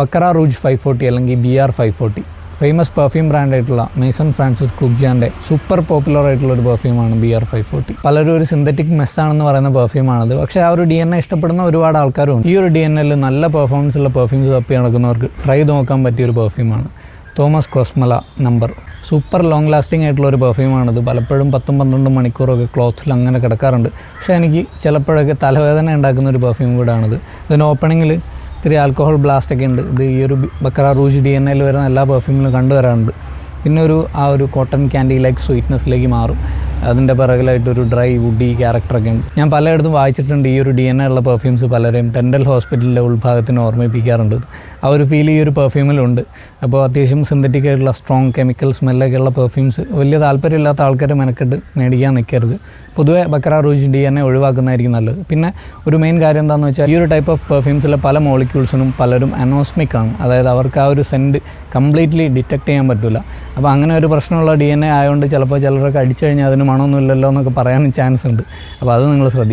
Baqarah Rouge 540 അല്ലെങ്കിൽ BR540 famous perfume ബ്രാൻഡായിട്ടുള്ള Maison Francis കുക്ജാൻ്റെ സൂപ്പർ പോപ്പുലർ ആയിട്ടുള്ള ഒരു പെർഫ്യൂമാണ് BR540. പലരും ഒരു സിന്തറ്റിക് മെസ്സാണെന്ന് പറയുന്ന പെർഫ്യൂമാണത്. പക്ഷേ ആ ഒരു DNA ഇഷ്ടപ്പെടുന്ന ഒരുപാട് ആൾക്കാരുണ്ട്. ഈ ഒരു DNAയിൽ നല്ല പെർഫോമൻസ് ഉള്ള പെർഫ്യൂംസ് തപ്പി നടക്കുന്നവർക്ക് ട്രൈ നോക്കാൻ പറ്റിയ ഒരു പെർഫ്യൂമാണ് Thomas Kosmala number. Super long lasting ആയിട്ടുള്ള ഒരു പെർഫ്യൂമാണിത്. പലപ്പോഴും 10-12 മണിക്കൂറൊക്കെ ക്ലോത്ത്സിൽ അങ്ങനെ കിടക്കാറുണ്ട്. പക്ഷേ എനിക്ക് ചിലപ്പോഴൊക്കെ തലവേദന ഉണ്ടാക്കുന്ന ഒരു പെർഫ്യൂം കൂടാണിത്. ഇതിന് ഓപ്പണിങ്ങിൽ ഇത്തിരി ആൽക്കഹോൾ ബ്ലാസ്റ്റ് ഒക്കെ ഉണ്ട്. ഇത് ഈ ഒരു ബക്കറ റൂജ് DNAയിൽ വരുന്ന എല്ലാ പെർഫ്യൂമിലും കണ്ടുവരാറുണ്ട്. പിന്നെ ആ ഒരു കോട്ടൺ ക്യാൻഡി ലൈക്ക് സ്വീറ്റ്നെസ്സിലേക്ക് മാറും. അതിൻ്റെ പിറകിലായിട്ടൊരു ഡ്രൈ വുഡി ക്യാരക്ടറൊക്കെ ഉണ്ട്. ഞാൻ പലയിടത്തും വായിച്ചിട്ടുണ്ട് ഈ ഒരു DNA ഉള്ള പെർഫ്യൂംസ് പലരെയും ഡെൻ്റൽ ഹോസ്പിറ്റലിലെ ഉൾഭാഗത്തിന് ഓർമ്മിപ്പിക്കാറുണ്ട്. ആ ഒരു ഫീൽ ഈ ഒരു പെർഫ്യൂമിലുണ്ട്. അപ്പോൾ അത്യാവശ്യം സിന്തറ്റിക് ആയിട്ടുള്ള സ്ട്രോങ് കെമിക്കൽ സ്മെല്ലൊക്കെ ഉള്ള പെർഫ്യൂംസ് വലിയ താല്പര്യമില്ലാത്ത ആൾക്കാർ മെനക്കെട്ട് മേടിക്കാൻ നിൽക്കരുത്. പൊതുവെ ബക്കറ റൂജ് DNA ഒഴിവാക്കുന്നതായിരിക്കും നല്ലത്. പിന്നെ ഒരു മെയിൻ കാര്യം എന്താണെന്ന് വെച്ചാൽ ഈ ഒരു ടൈപ്പ് ഓഫ് പെർഫ്യൂംസിലെ പല മോളിക്യൂൾസിനും പലരും അനോസ്മിക് ആണ്. അതായത് അവർക്ക് ആ ഒരു സെൻറ്റ് കംപ്ലീറ്റ്ലി ഡിറ്റക്ട് ചെയ്യാൻ പറ്റില്ല. അപ്പോൾ അങ്ങനെ ഒരു പ്രശ്നമുള്ള DNA ആയതുകൊണ്ട് ചിലപ്പോൾ ചിലരൊക്കെ അടിച്ചു കഴിഞ്ഞാൽ അതിന് മണമൊന്നുമില്ലല്ലോ എന്നൊക്കെ പറയാൻ ചാൻസ് ഉണ്ട്. അപ്പോൾ അത് നിങ്ങൾ ശ്രദ്ധിക്കുക.